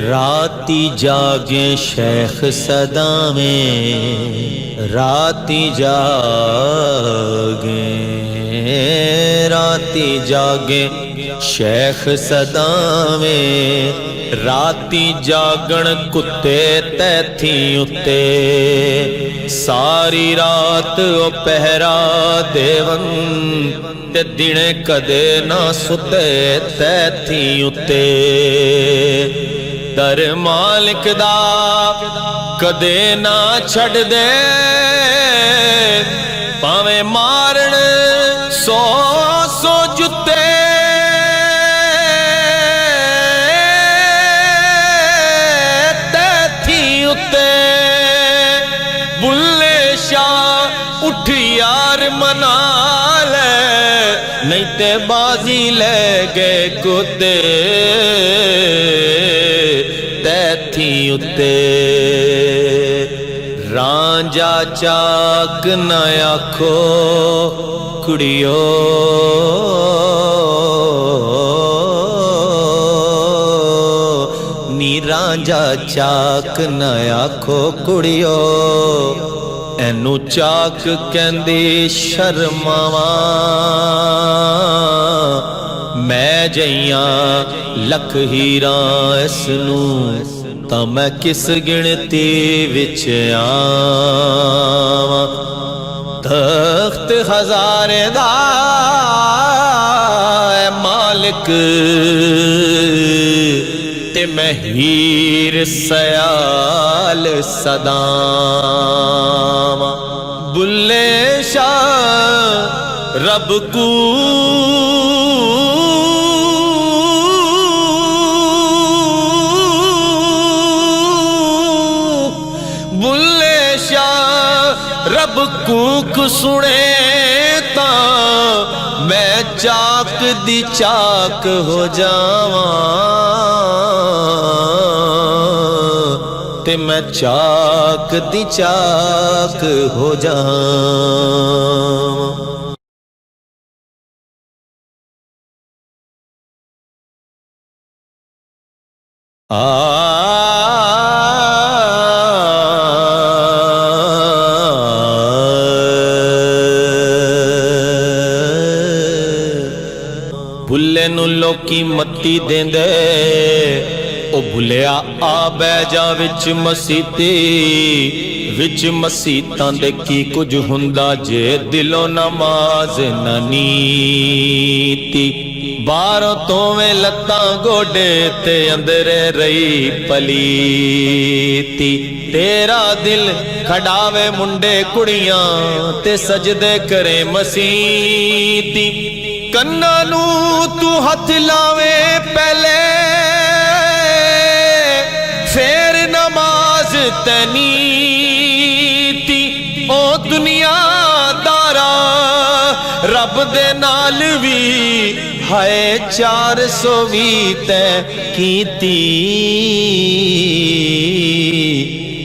राती जागे शेख सदा में, राती जागे, राती जागे शेख सदा में, राती जागण कुत्ते तैथी उत्ते, सारी रात ओ पहरा देवन ते दिने कदे ना सुते तैथी उत्ते। दर मालिक दा कदे ना छड़ दे, भावे मारन सौ सौ जुत्ते, बुल्ले शाह उठ यार मना ले, नहीं ते बाजी ले गए कुत्ते तैथी उत्ते। रांझा चाक न आखो कुड़ियो, नी रांझा चाक न आखो कुड़ियो, एनू चाक कहंदी शर्मावा। मैं जइया लख हीरा इसनू, तां मैं किस गिणती विच आवां। तख्त हज़ारे दा ऐ मालिक, ते मैं हीर सयाल सदावा। बुल्ले शाह रब को रब कूक सुने ता मैं चाक दी चाक हो जावां, ते मैं चाक दी चाक हो जावां। बुल्ले नू लोकी मत्ती देंदे, ओ भुलिया आ बै जा विच मसीती, विच मसीतां दे की कुछ हुंदा जे दिलों नमाज न नीती। बाहरों तोवें लत्तां गोडे ते अंदरे रही पलीती। तेरा दिल खड़ावे मुंडे कुड़ियां ते सजदे करे मसीती। कन्ना नू तू हथ लावे पहले, फेर नमाज तनीती। ओ दुनिया दारा रब दे नाल भी हाय 420 तै कीती,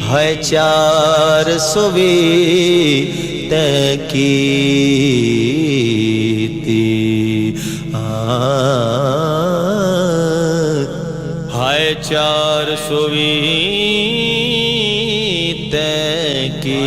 हाय 420 तै कीती। हाय 420 तै की।